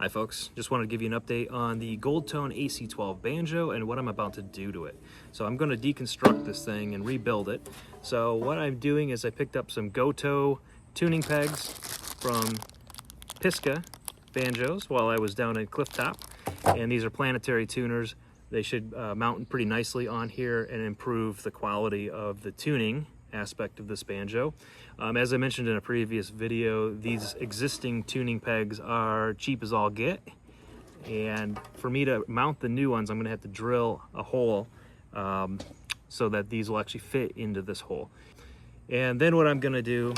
Hi folks, just wanted to give you an update on the Gold Tone AC12 banjo and what I'm about to do to it. So I'm going to deconstruct this thing and rebuild it. So what I'm doing is I picked up some Goto tuning pegs from Pisca banjos while I was down at Clifftop, and these are planetary tuners. They should mount pretty nicely on here and improve the quality of the tuning aspect of this banjo. As I mentioned in a previous video, these existing tuning pegs are cheap as all get, and for me to mount the new ones I'm going to have to drill a hole so that these will actually fit into this hole. And then what I'm going to do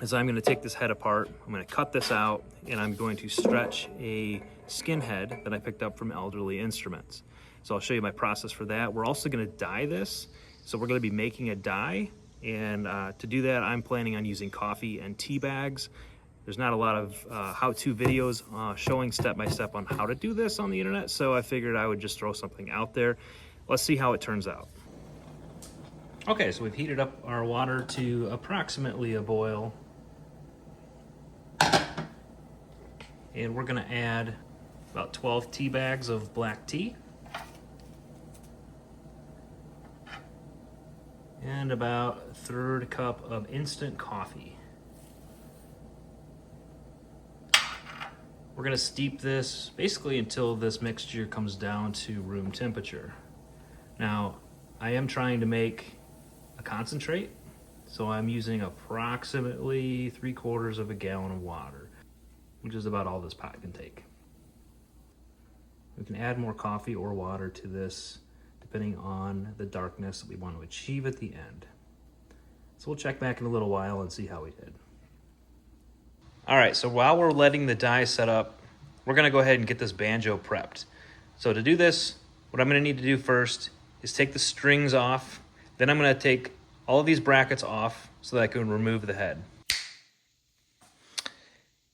is I'm going to take this head apart, I'm going to cut this out, and I'm going to stretch a skin head that I picked up from Elderly Instruments. So I'll show you my process for that. We're also going to dye this, so we're going to be making a dye. And to do that, I'm planning on using coffee and tea bags. There's not a lot of how-to videos showing step-by-step on how to do this on the internet, so I figured I would just throw something out there. Let's see how it turns out. Okay, so we've heated up our water to approximately a boil. And we're gonna add about 12 tea bags of black tea. And about a third cup of instant coffee. We're gonna steep this basically until this mixture comes down to room temperature. Now, I am trying to make a concentrate, so I'm using approximately 3/4 of a gallon of water, which is about all this pot can take. We can add more coffee or water to this depending on the darkness that we want to achieve at the end. So we'll check back in a little while and see how we did. All right, so while we're letting the dye set up, we're gonna go ahead and get this banjo prepped. So to do this, what I'm gonna need to do first is take the strings off. Then I'm gonna take all of these brackets off so that I can remove the head.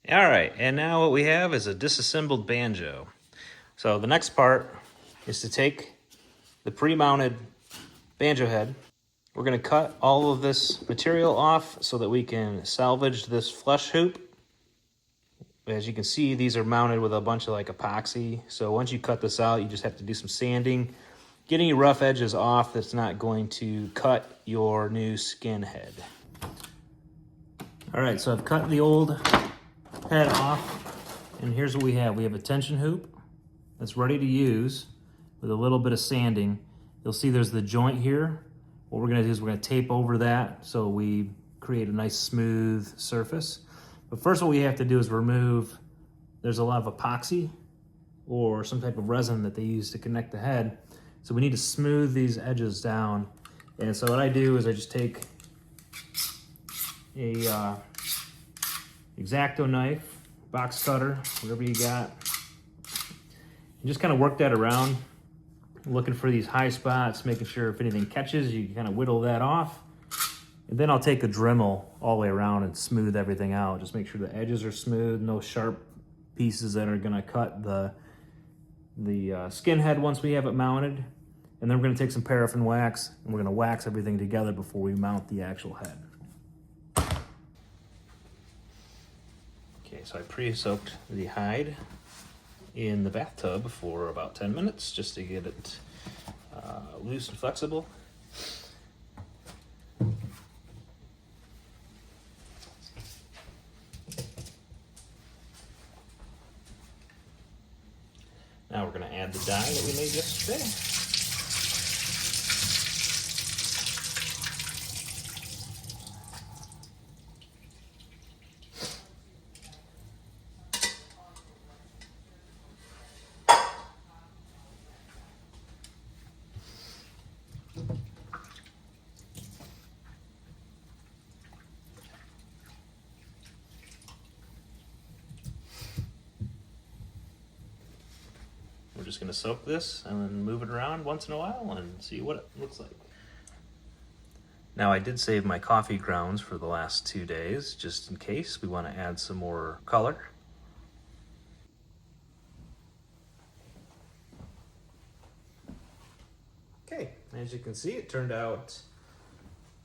All right, and now what we have is a disassembled banjo. So the next part is to take the pre-mounted banjo head. We're going to cut all of this material off so that we can salvage this flush hoop. As you can see, these are mounted with a bunch of like epoxy. So once you cut this out, you just have to do some sanding. Get any rough edges off that's not going to cut your new skin head. All right, so I've cut the old head off, and here's what we have. We have a tension hoop that's ready to use with a little bit of sanding. You'll see there's the joint here. What we're gonna do is we're gonna tape over that so we create a nice smooth surface. But first what we have to do is remove, there's a lot of epoxy or some type of resin that they use to connect the head. So we need to smooth these edges down. And so what I do is I just take a X-Acto knife, box cutter, whatever you got, and just kind of work that around, looking for these high spots, making sure if anything catches, you can kind of whittle that off. And then I'll take a Dremel all the way around and smooth everything out. Just make sure the edges are smooth, no sharp pieces that are gonna cut the skin head once we have it mounted. And then we're gonna take some paraffin wax and we're gonna wax everything together before we mount the actual head. Okay, so I pre-soaked the hide in the bathtub for about 10 minutes just to get it loose and flexible. Now we're going to add the dye that we made yesterday. We're just going to soak this and then move it around once in a while and see what it looks like. Now I did save my coffee grounds for the last 2 days just in case we want to add some more color. Okay, as you can see, it turned out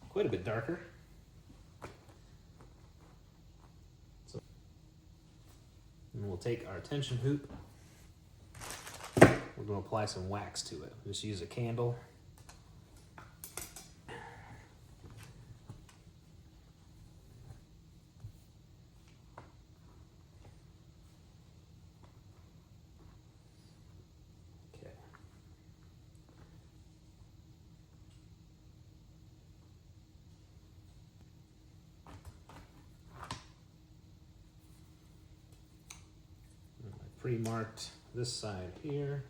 quite a bit darker. we'll take our tension hoop. We're going to apply some wax to it. Just use a candle. Okay. I pre-marked this side here.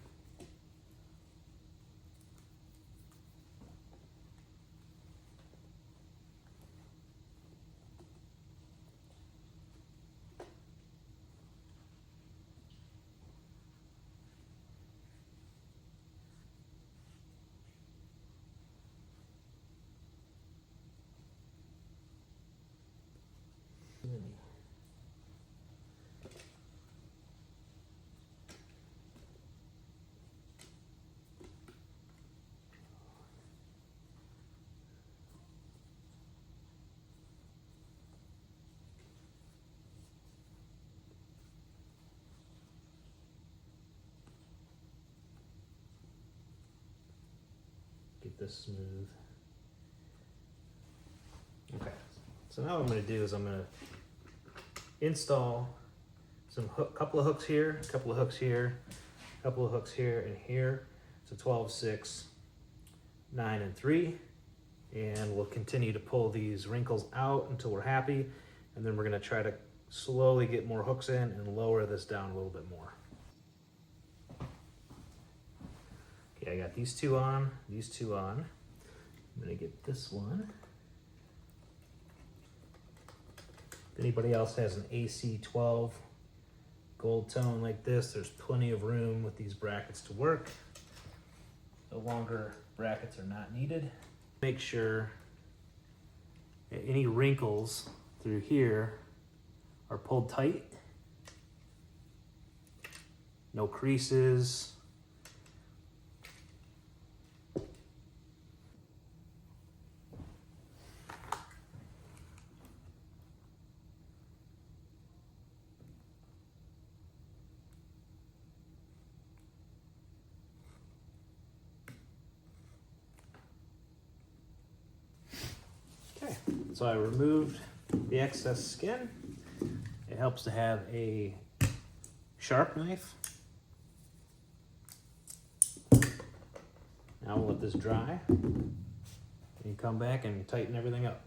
Get this smooth. Okay, so now what I'm going to do is I'm going to install some couple of hooks here, couple of hooks here, couple of hooks here and here. So 12, 6, 9, and 3. And we'll continue to pull these wrinkles out until we're happy. And then we're going to try to slowly get more hooks in and lower this down a little bit more. Okay, I got these two on, these two on. I'm going to get this one. If anybody else has an AC12 gold tone like this, there's plenty of room with these brackets to work. The longer brackets are not needed. Make sure that any wrinkles through here are pulled tight. No creases. So I removed the excess skin. It helps to have a sharp knife. Now we'll let this dry and come back and tighten everything up.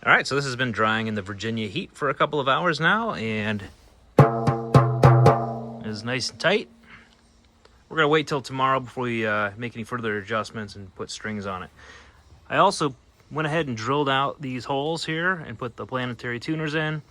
All right, so this has been drying in the Virginia heat for a couple of hours now, and it's nice and tight. We're gonna wait till tomorrow before we make any further adjustments and put strings on it. I also went ahead and drilled out these holes here and put the planetary tuners in.